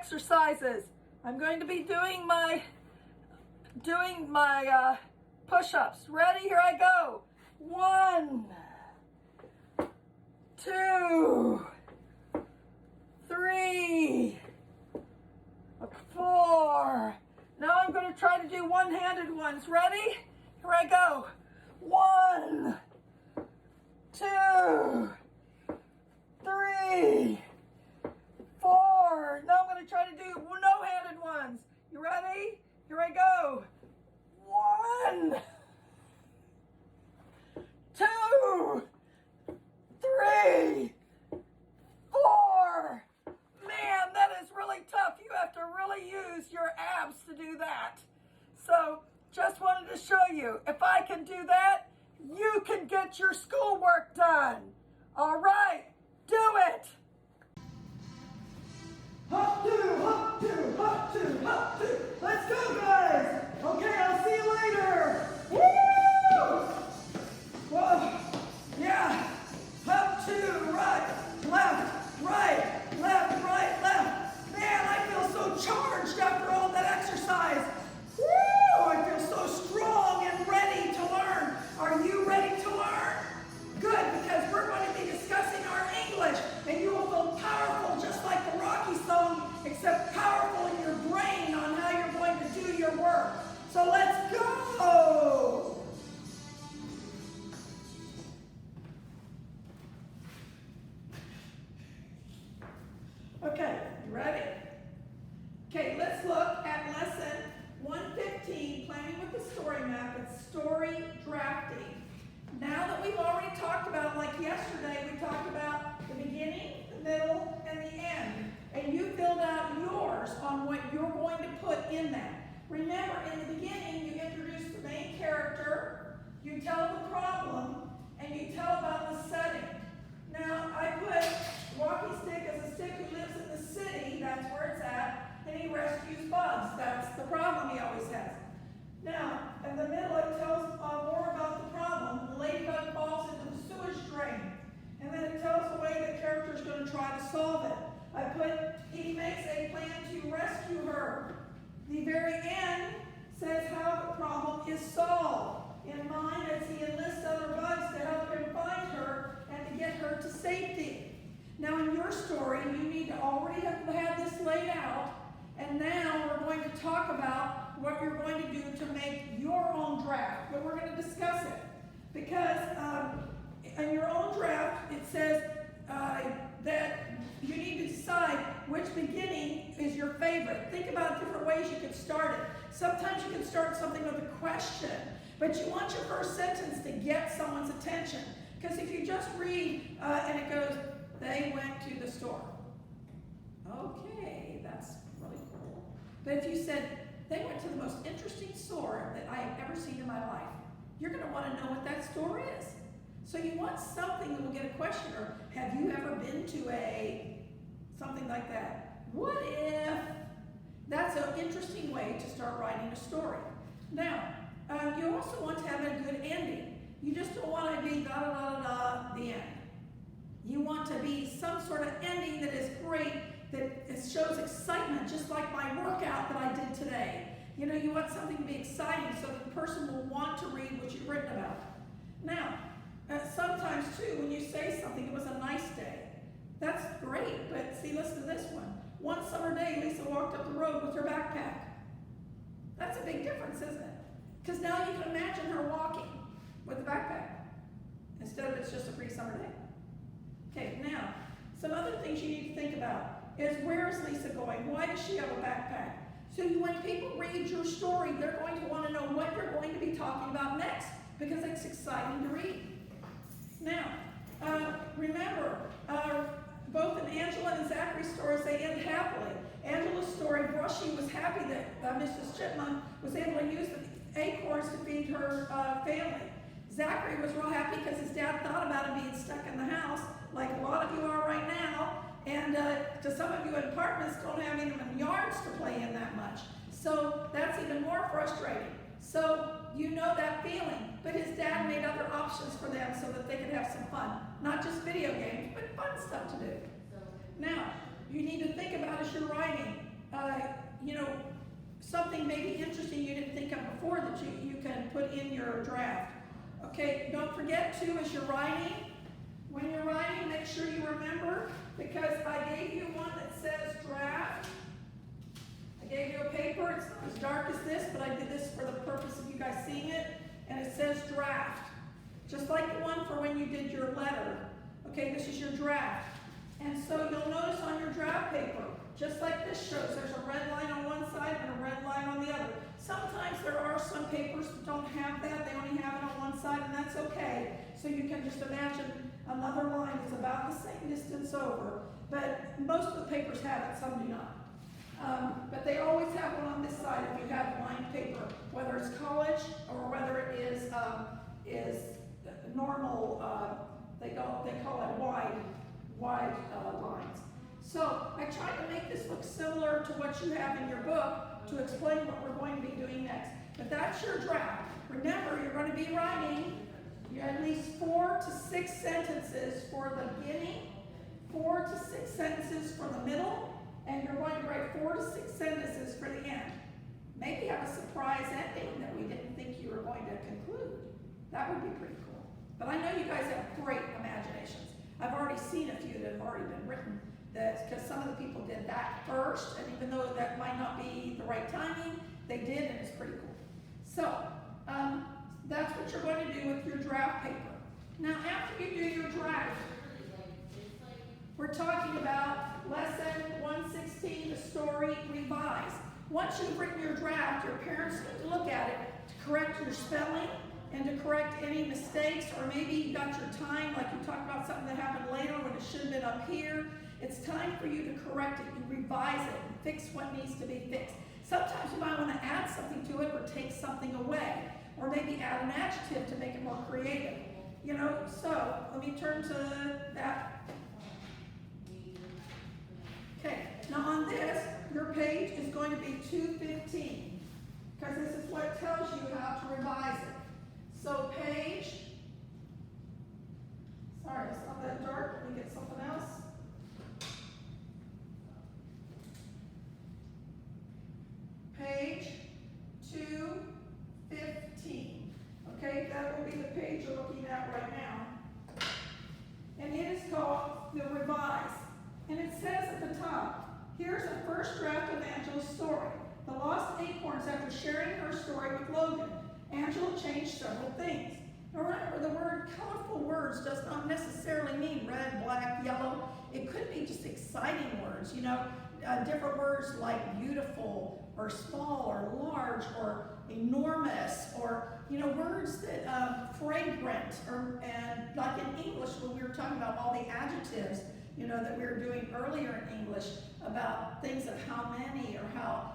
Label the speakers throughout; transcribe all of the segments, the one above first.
Speaker 1: exercises. I'm going to be doing my push-ups. Ready? Here I go. 1, 2, 3, 4. Now I'm going to try to do one-handed ones. Ready? Here I go. 1, 2, 3, 4. Now I'm going to try to do no-handed ones. You ready? Here I go. 1, 2, 3, 4. Man, that is really tough. You have to really use your abs to do that. So just wanted to show you, if I can do that, you can get your schoolwork done. All right, do it. Hop two, hop two, hop two, hop two. Let's go, guys. Okay, I'll see you later. Woo! Whoa, yeah. Hop two, right, left, right, left. Man, I feel so charged after all that exercise. Woo! I feel so strong and ready to learn. Are you ready to learn? Good, because we're going to be discussing our English, and you will feel powerful just like the Rocky song, except powerful in your brain on how you're going to do your work. So let's go! Okay, you ready? Okay, let's look at lesson 115, Planning with the Story Map. It's story drafting. Now that we've already talked about, like yesterday, we talked about the beginning, the middle, and the end. And you filled out yours on what you're going to put in that. Remember, in the beginning, you introduce the main character, you tell the problem, and you tell about the setting. Now, I put Walking Stick as a stick who lives in the city, that's where it's at, and he rescues bugs. That's the problem he always has. Now, in the middle, it tells more about the problem. The ladybug falls into the sewage drain. And then it tells the way the character is going to try to solve it. I put, he makes a plan to rescue her. The very end says how the problem is solved. In mine, as he enlists other bugs to help him find her and to get her to safety. Now, in your story, you need to already have had this laid out. And now we're going to talk about what you're going to do to make your own draft. But we're going to discuss it. Because in your own draft, it says that you need to decide which beginning is your favorite. Think about different ways you could start it. Sometimes you can start something with a question. But you want your first sentence to get someone's attention. Because if you just read and it goes, they went to the store. Okay, that's really cool. But if you said, they went to the most interesting store that I have ever seen in my life, you're going to want to know what that store is. So you want something that will get a question, or have you ever been to something like that? What if? That's an interesting way to start writing a story. Now, you also want to have a good ending. You just don't want to be da-da-da-da-da, the end. You want to be some sort of ending that is great, that it shows excitement, just like my workout that I did today. You know, you want something to be exciting so that the person will want to read what you've written about. Now, sometimes too, when you say something, it was a nice day. That's great, but see, listen to this one. One summer day, Lisa walked up the road with her backpack. That's a big difference, isn't it? Because now you can imagine her walking with a backpack instead of it's just a pretty summer day. Okay, now, some other things you need to think about is, where is Lisa going? Why does she have a backpack? So when people read your story, they're going to want to know what you're going to be talking about next, because it's exciting to read. Now, remember, both in Angela and Zachary's stories, they end happily. Angela's story, Brushy was happy that Mrs. Chipmunk was able to use the acorns to feed her family. Zachary was real happy because his dad thought about him being stuck in the house, like a lot of you are right now, and to some of you in apartments don't have even yards to play in that much. So that's even more frustrating. So you know that feeling, but his dad made other options for them so that they could have some fun. Not just video games, but fun stuff to do. Now, you need to think about as you're writing, you know, something maybe interesting you didn't think of before that you can put in your draft. Okay, don't forget too, as you're writing, when you're writing, make sure you remember, because I gave you one that says draft. I gave you a paper, it's not as dark as this, but I did this for the purpose of you guys seeing it, and it says draft. Just like the one for when you did your letter. Okay, this is your draft. And so you'll notice on your draft paper, just like this shows, there's a red line on one side and a red line on the other. Sometimes there are some papers that don't have that, they only have it on one side, and that's okay. So you can just imagine another line that's about the same distance over. But most of the papers have it, some do not. But they always have one on this side if you have lined paper, whether it's college or whether it is normal, they call it wide lines. So I tried to make this look similar to what you have in your book to explain what we're going to be doing next. But that's your draft. Remember, you're going to be writing at least 4 to 6 sentences for the beginning, 4 to 6 sentences for the middle, and you're going to write 4 to 6 sentences for the end. Maybe have a surprise ending that we didn't think you were going to conclude. That would be pretty cool. But I know you guys have great imaginations. I've already seen a few that have already been written, because some of the people did that first, and even though that might not be the right timing, they did, and it's pretty cool. So, that's what you're going to do with your draft paper. Now, after you do your draft, we're talking about lesson 116, the story revised. Once you've written your draft, your parents need to look at it to correct your spelling and to correct any mistakes, or maybe you got your time, like you talked about something that happened later when it should have been up here. It's time for you to correct it and revise it and fix what needs to be fixed. Sometimes you might want to add something to it or take something away, or maybe add an adjective to make it more creative. You know, so let me turn to that. Okay, now on this, your page is going to be 215, because this is what tells you how to revise it. So page, sorry, it's not that dark, let me get something else. Page 215, okay, that will be the page you're looking at right now. And it is called the Revise. And it says at the top, here's a first draft of Angela's story. The lost acorns after sharing her story with Logan. Angela changed several things. Now remember, the word colorful words does not necessarily mean red, black, yellow. It could be just exciting words, you know, different words like beautiful or small or large or enormous, or, you know, words that fragrant, and like in English when we were talking about all the adjectives, you know, that we were doing earlier in English about things of how many or how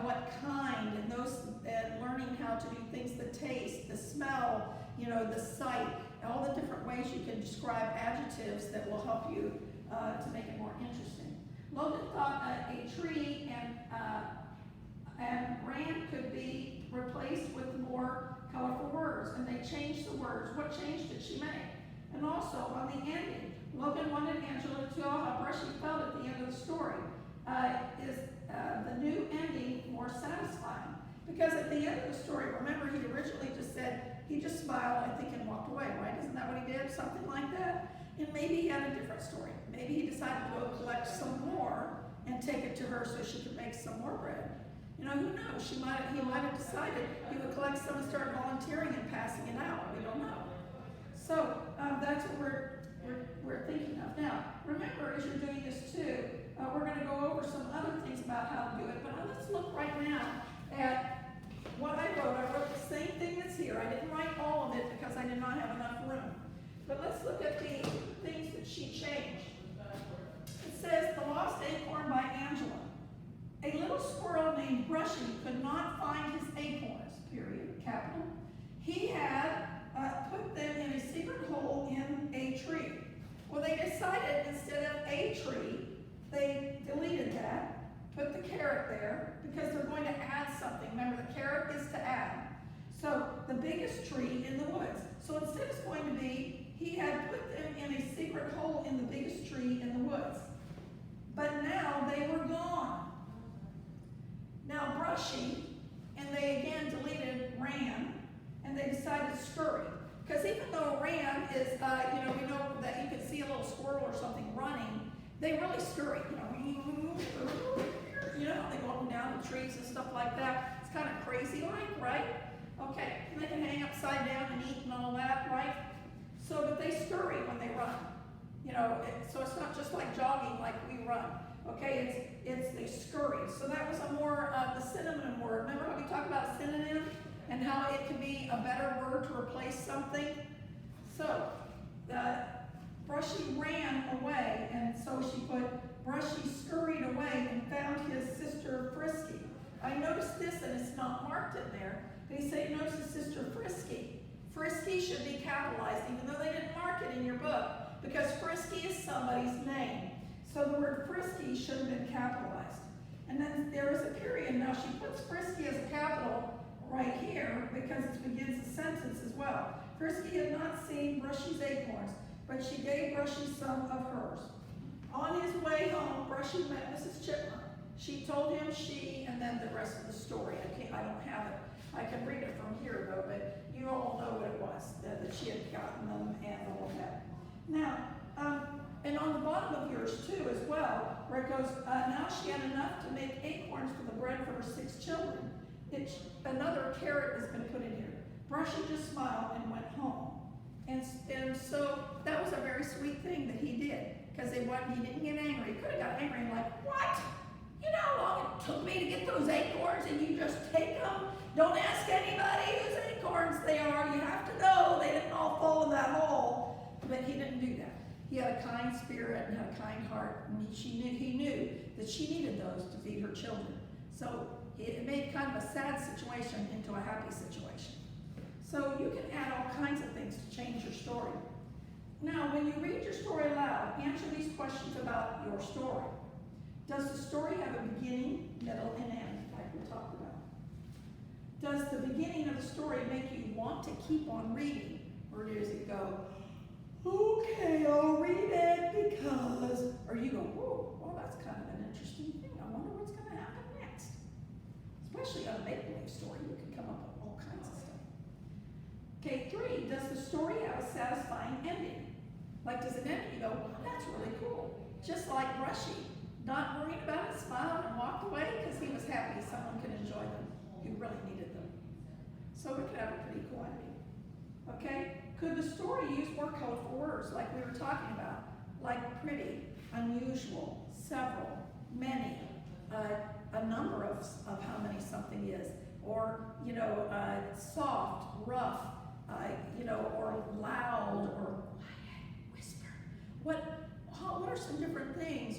Speaker 1: what kind, and those, and learning how to do things, the taste, the smell, you know, the sight, all the different ways you can describe adjectives that will help you to make it more interesting. Logan thought a tree and Rand could be replaced with more colorful words, and they changed the words. What change did she make? And also on the ending, Logan wanted Angela to tell how Brushy felt at the end of the story. Is the new ending more satisfying? Because at the end of the story, remember, he originally just said, he just smiled, I think, and walked away, right? Isn't that what he did? Something like that? And maybe he had a different story. Maybe he decided to go collect some more and take it to her so she could make some more bread. You know, who knows? He might have decided he would collect some and start volunteering and passing it out. We don't know. So that's what we're thinking of. Now, remember, as you're doing this too, we're going to go over some other things about how to do it, but let's look right now at what I wrote. I wrote the same thing that's here. I didn't write all of it because I did not have enough room. But let's look at the things that she changed. It says, The Lost Acorn by Angela. A little squirrel named Brushy could not find his acorns, period, capital. He had put them in a secret hole in a tree. Well, they decided instead of a tree, they deleted that, put the carrot there, because they're going to add something. Remember, the carrot is to add. So, the biggest tree in the woods. So instead it's going to be, he had put them in a secret hole in the biggest tree in the woods. But now they were gone. Now Brushy, and they again deleted ran, and they decided scurry. Because even though ran is, we know that you can see a little squirrel or something running, they really scurry. They go up and down the trees and stuff like that. It's kind of crazy-like, right? Okay, and they can hang upside down and eat and all that, right? So, but they scurry when they run. So it's not just like jogging like we run. Okay, it's they scurry. So that was a more the synonym word. Remember how we talked about synonym and how it can be a better word to replace something? So Brushy ran away, and so she put Brushy scurried away and found his sister Frisky. I noticed this, and it's not marked in there, but he said he noticed his sister Frisky. Frisky should be capitalized, even though they didn't mark it in your book, because Frisky is somebody's name. So the word Frisky should have been capitalized. And then there is a period. Now she puts Frisky as a capital right here because it begins the sentence as well. Frisky had not seen Brushy's acorns, but she gave Brushy some of hers. On his way home, Brushy met Mrs. Chipmunk. She told him and then the rest of the story. I don't have it. I can read it from here though, but you all know what it was, that she had gotten them and all of that. Now, and on the bottom of yours too as well, where it goes, now she had enough to make acorns for the bread for her 6 children. Another carrot has been put in here. Brushy just smiled and went home. And so that was a very sweet thing that he did, because he didn't get angry. He could have got angry and like, what? You know how long it took me to get those acorns and you just take them? Don't ask anybody whose acorns they are. You have to know they didn't all fall in that hole. But he didn't do that. He had a kind spirit and had a kind heart, and he knew that she needed those to feed her children. So it made kind of a sad situation into a happy situation. So you can add all kinds of things to change your story. Now, when you read your story aloud, answer these questions about your story. Does the story have a beginning, middle, and end, like we talked about? Does the beginning of the story make you want to keep on reading? Or does it go, okay, I'll read it because, or you go, whoa, well, that's kind of an interesting thing. I wonder what's going to happen next. Especially on a make-believe story, you can come up with all kinds of stuff. Okay, 3, does the story have a satisfying ending? Like, does it end and you go, wow, that's really cool. Just like Brushy, not worried about it, smiled and walked away because he was happy someone could enjoy them who really needed them. So we could have a pretty cool ending. Okay? Could the story use more colorful words like we were talking about? Like pretty, unusual, several, many, a number of how many something is, or, soft, rough, or loud, or quiet, whisper. What are some different things,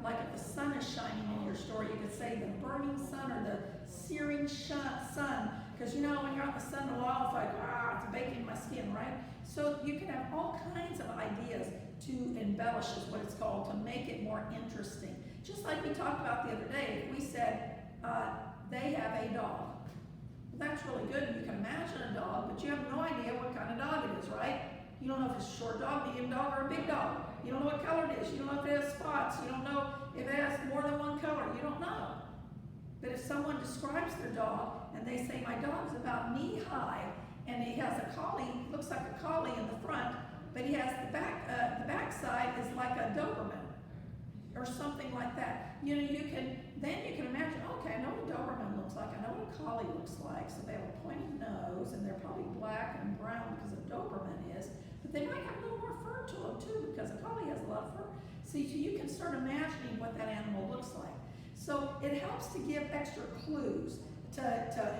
Speaker 1: like if the sun is shining in your story, you could say the burning sun or the searing sun, because when you're out in the sun a while, it's like, it's baking my skin, right? So you can have all kinds of ideas to embellish is what it's called, to make it more interesting. Just like we talked about the other day, if we said, they have a dog. Well, that's really good, you can imagine a dog, but you have no idea what kind of dog it is, right? You don't know if it's a short dog, medium dog, or a big dog. You don't know what color it is. You don't know if it has spots. You don't know if it has more than one color. You don't know. But if someone describes their dog and they say, my dog's about knee high, and he has a collie, looks like a collie in the front, but he has the back side is like a Doberman or something like that. You can imagine, okay, I know what a Doberman looks like. I know what a collie looks like. So they have a pointed nose, and they're probably black and brown because a Doberman is. But they might have a little more fur to them too, because a collie has a lot of fur. So you can start imagining what that animal looks like. So it helps to give extra clues to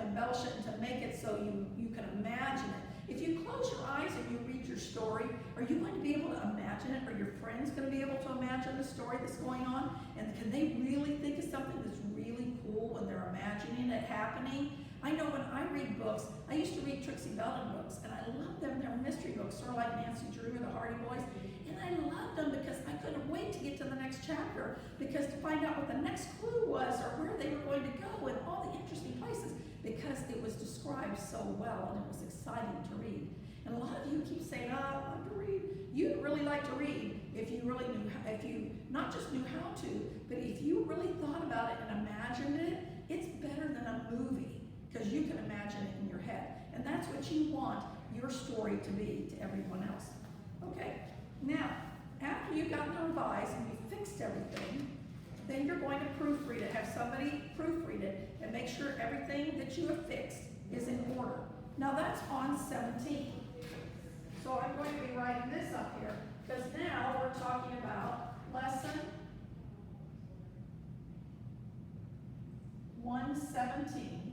Speaker 1: embellish it and to make it so you can imagine it. If you close your eyes and you read your story, are you going to be able to imagine it? Are your friends going to be able to imagine the story that's going on? And can they really think of something that's really cool when they're imagining it happening? I know when I read books, I used to read Trixie Belden books, and I loved them. They're mystery books, sort of like Nancy Drew or the Hardy Boys. And I loved them because I couldn't wait to get to the next chapter, because to find out what the next clue was or where they were going to go and all the interesting places, because it was described so well and it was exciting to read. And a lot of you keep saying, I love to read. You'd really like to read if you really knew, if you not just knew how to, but if you really thought about it and imagined it It's better than a movie because you can imagine it in your head. And that's what you want your story to be to everyone else. Okay, now, after you've gotten the revised and you've fixed everything, then you're going to proofread it. Have somebody proofread it and make sure everything that you have fixed is in order. Now that's on 17. So I'm going to be writing this up here because now we're talking about lesson 117,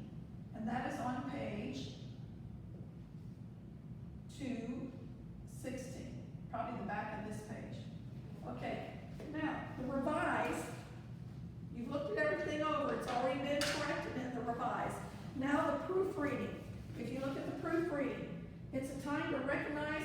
Speaker 1: and that is on page 216, probably the back of this page. Okay, now the revised, you've looked at everything over, it's already been corrected in the revised. Now the proofreading. If you look at the proofreading, it's a time to recognize,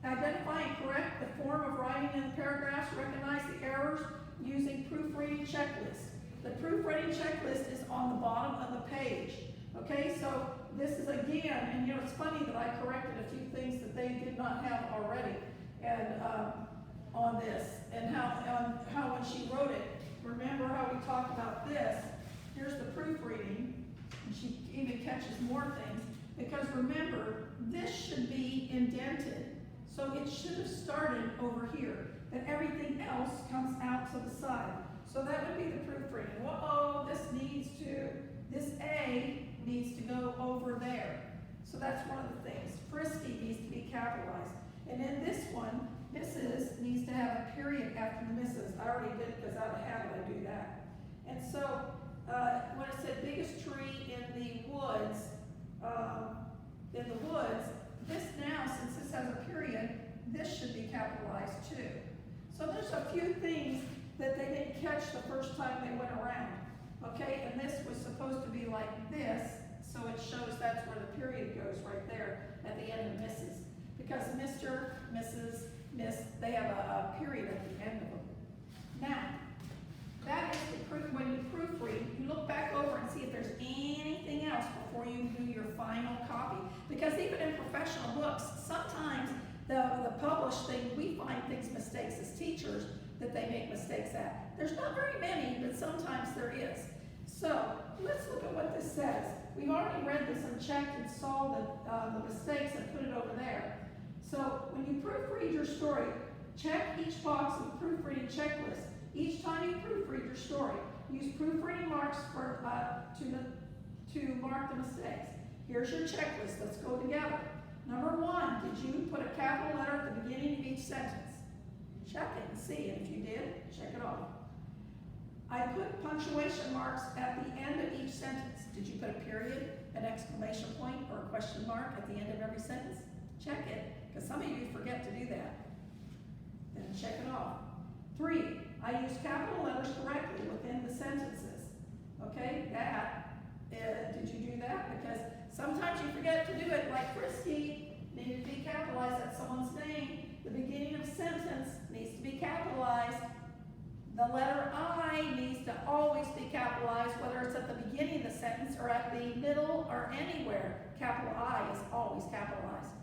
Speaker 1: identify and correct the form of writing in the paragraphs, recognize the errors using proofreading checklist. The proofreading checklist is on the bottom of the page. Okay, so this is again, and it's funny that I corrected a few things that they did not have already, and on this, and how when she wrote it, remember how we talked about this? Here's the proofreading, and she even catches more things, because remember, this should be indented, so it should have started over here, and everything else comes out to the side. So that would be the proofreading. Whoa, this A needs to go over there. So that's one of the things. Frisky needs to be capitalized. And in this one, Mrs. needs to have a period after the Mrs. I already did it because out of habit I do that. And so when it said biggest tree in the woods, this now, since this has a period, this should be capitalized too. So there's a few things that they didn't catch the first time they went around. Okay, and this was supposed to be like this, so it shows that's where the period goes right there at the end of Mrs. Because Mr., Mrs., Miss, they have a period at the end of them. Now, that is the proof. When you proofread, you look back over and see if there's anything else before you do your final copy. Because even in professional books, sometimes the published thing, we find things, mistakes as teachers, that they make mistakes at. There's not very many, but sometimes there is. So let's look at what this says. We've already read this and checked and saw the mistakes and put it over there. So when you proofread your story, check each box of the proofreading checklist. Each time you proofread your story, use proofreading marks to mark the mistakes. Here's your checklist. Let's go together. Number 1, did you put a capital letter at the beginning of each sentence? Check it and see, and if you did, check it off. I put punctuation marks at the end of each sentence. Did you put a period, an exclamation point, or a question mark at the end of every sentence? Check it, because some of you forget to do that. Then check it off. 3, I use capital letters correctly within the sentences. Okay, did you do that? Because sometimes you forget to do it, like Frisky needed to be capitalized, that's someone's name. The beginning of a sentence needs to be capitalized. The letter I needs to always be capitalized, whether it's at the beginning of the sentence or at the middle or anywhere. Capital I is always capitalized.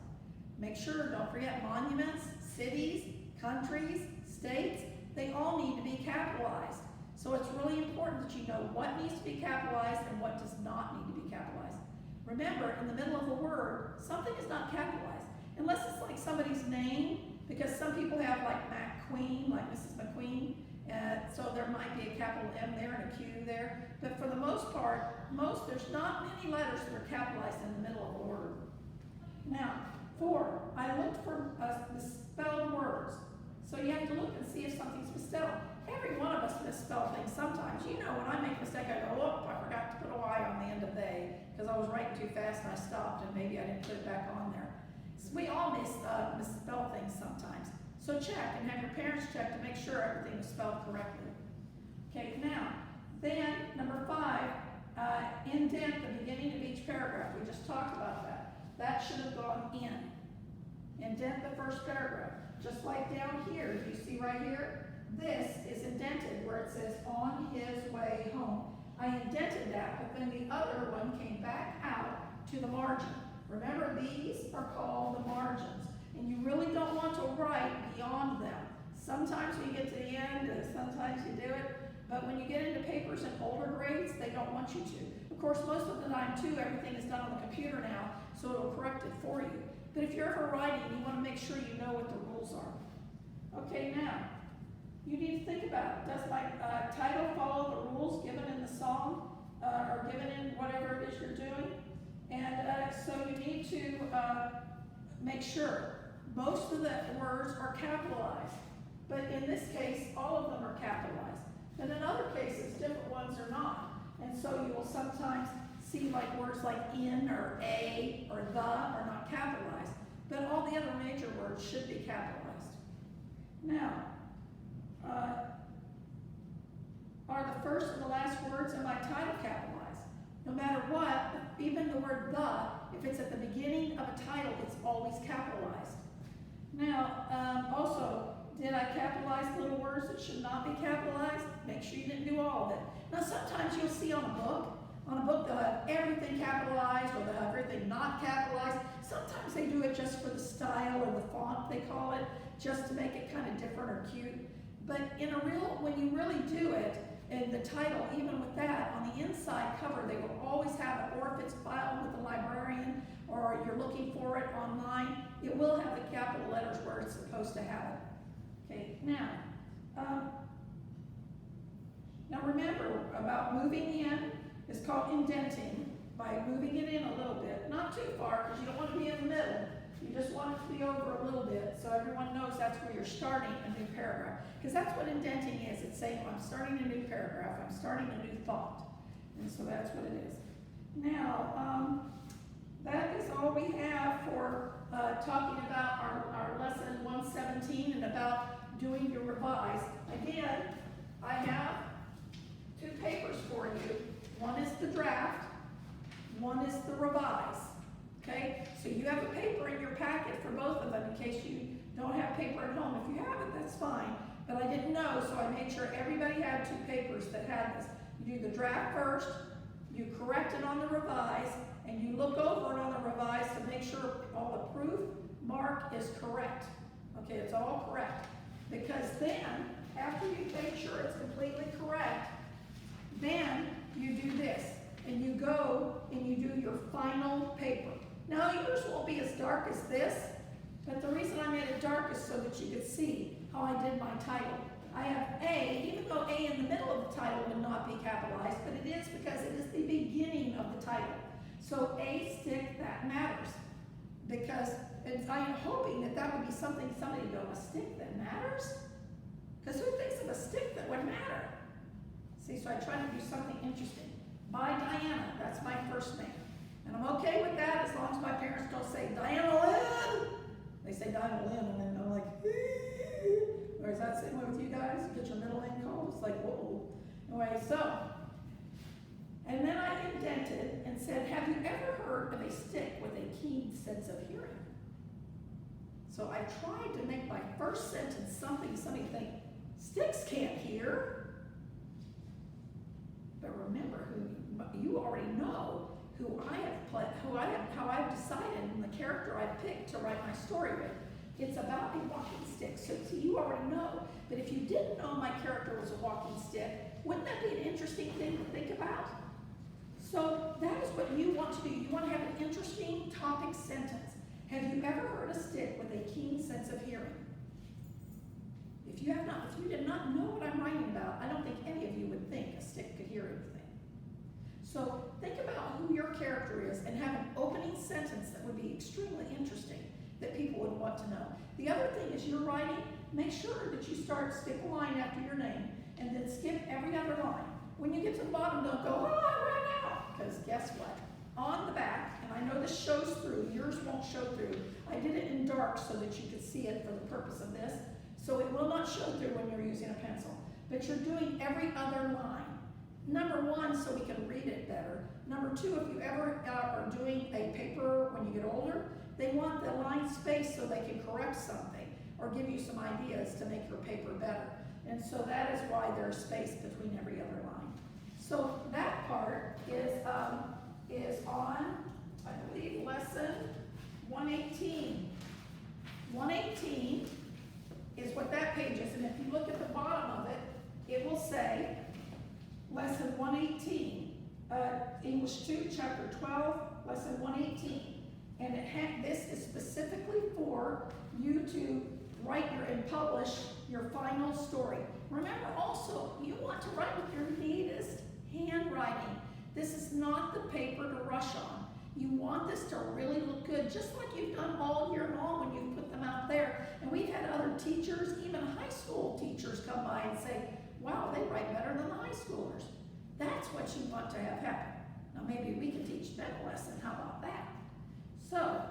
Speaker 1: Make sure, don't forget monuments, cities, countries, states, they all need to be capitalized. So it's really important that you know what needs to be capitalized and what does not need to be capitalized. Remember, in the middle of a word, something is not capitalized. Unless it's like somebody's name, because some people have like McQueen, like Mrs. McQueen, so there might be a capital M there and a Q there. But for the most part, there's not many letters that are capitalized in the middle of a word. Now, 4, I looked for misspelled words. So you have to look and see if something's misspelled. Every one of us misspell things sometimes. You know, when I make a mistake, I go, oh, I forgot to put a Y on the end of they, because I was writing too fast and I stopped and maybe I didn't put it back on there. So we all misspell things sometimes. So check and have your parents check to make sure everything is spelled correctly. Okay, now, then, number 5, indent the beginning of each paragraph. We just talked about that. That should have gone in. Indent the first paragraph. Just like down here, do you see right here? This is indented where it says on his way home. I indented that, but then the other one came back out to the margin. Remember, these are called the margins, and you really don't want to write beyond them. Sometimes when you get to the end, and sometimes you do it, But when you get into papers in older grades, they don't want you to. Of course, most of the time too, everything is done on the computer now, so it'll correct it for you. But if you're ever writing, you want to make sure you know what the rules are. Okay, now, you need to think about it. Does my title follow the rules given in the song, or given in whatever it is you're doing? And so you need to make sure. Most of the words are capitalized, but in this case, all of them are capitalized. And in other cases, different ones are not. And so you will sometimes see like words like in or a or the are not capitalized, but all the other major words should be capitalized. Now, are the first and the last words in my title capitalized? No matter what, even the word the, if it's at the beginning of a title, it's always capitalized. Now, also, did I capitalize little words that should not be capitalized? Make sure you didn't do all of it. Now, sometimes you'll see on a book they'll have everything capitalized or they'll have everything not capitalized. Sometimes they do it just for the style or the font, they call it, just to make it kind of different or cute. But when you really do it, in the title, even with that, on the inside cover, they will always have it, or if it's filed with the librarian, or you're looking for it online, it will have the capital letters where it's supposed to have it. Okay, now remember about moving in is called indenting, by moving it in a little bit, not too far, because you don't want to be in the middle. You just want it to be over a little bit, so everyone knows that's where you're starting a new paragraph. Because that's what indenting is. It's saying, I'm starting a new paragraph, I'm starting a new thought. And so that's what it is. Now, that is all we have for talking about our lesson 117 and about doing your revise. Again, I have two papers for you. One is the draft, one is the revise. Okay, so you have a paper in your packet for both of them in case you don't have paper at home. If you have it, that's fine. But I didn't know, so I made sure everybody had two papers that had this. You do the draft first, you correct it on the revise, and you look over it on the revise to make sure all the proof mark is correct. Okay, it's all correct. Because then, after you make sure it's completely correct, then you do this. And you go and you do your final paper. Now yours won't be as dark as this, but the reason I made it dark is so that you could see how I did my title. I have A, even though A in the middle of the title would not be capitalized, but it is because it is the beginning of the title. So A stick, that matters. Because I am hoping that would be something somebody would go, a stick that matters? Because who thinks of a stick that would matter? See, so I tried to do something interesting. By Diana, that's my first name. And I'm okay with that as long as my parents don't say, Diana Lynn! They say Diana Lynn, and then I'm like, or is that the same way with you guys? You get your middle name called? It's like, whoa. Anyway, so, and then I indented and said, have you ever heard of a stick with a keen sense of hearing? So I tried to make my first sentence something somebody think, sticks can't hear. But remember, you already know how I've decided and the character I've picked to write my story with. It's about a walking stick, so you already know. But if you didn't know my character was a walking stick, wouldn't that be an interesting thing to think about? So that is what you want to do. You want to have an interesting topic sentence. Have you ever heard a stick with a keen sense of hearing? If you have not, if you did not know what I'm writing about, I don't think any of you would think a stick could hear anything. So think about who your character is and have an opening sentence that would be extremely interesting that people would want to know. The other thing is you're writing, make sure that you skip a line after your name and then skip every other line. When you get to the bottom, don't go, oh, I ran out. Because guess what? On the back, and I know this shows through, yours won't show through. I did it in dark so that you could see it for the purpose of this. So it will not show through when you're using a pencil. But you're doing every other line. Number one, so we can read it better. Number two, if you ever are doing a paper when you get older, they want the line spaced so they can correct something or give you some ideas to make your paper better. And so that is why there's space between every other line. So that part is on, I believe, lesson 118. 118 is what that page is, and if you look at the bottom of it, it will say, English 2, chapter 12, lesson 118. And this is specifically for you to write and publish your final story. Remember also, you want to write with your neatest handwriting. This is not the paper to rush on. You want this to really look good, just like you've done all year long when you've put them out there. And we've had other teachers, even high school teachers, come by and say, wow, they write better than the high schoolers. That's what you want to have happen. Now maybe we can teach them a lesson. How about that? So,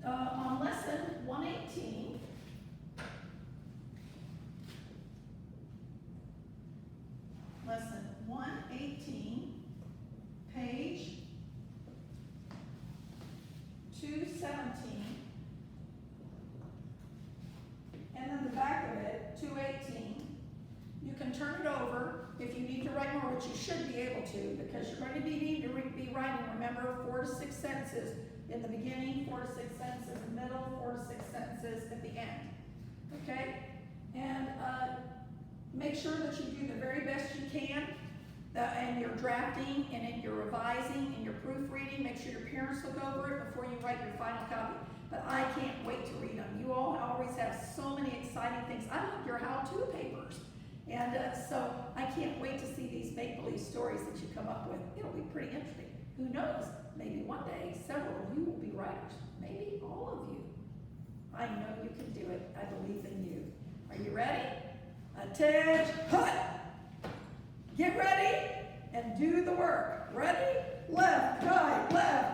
Speaker 1: on lesson 118, lesson 118, page 217, and then the back of it, 218. You can turn it over if you need to write more, which you should be able to, because you're going to need to be writing, remember, 4 to 6 sentences in the beginning, 4 to 6 sentences in the middle, 4 to 6 sentences at the end. Okay? And make sure that you do the very best you can in your drafting and in your revising and your proofreading. Make sure your parents look over it before you write your final copy. But I can't wait to read them. You all always have so many exciting things. I love your how-to papers. And so I can't wait to see these make-believe stories that you come up with. It'll be pretty interesting. Who knows? Maybe one day several of you will be writers. Maybe all of you. I know you can do it. I believe in you. Are you ready? Attention, hut! Get ready and do the work. Ready? Left, right, left.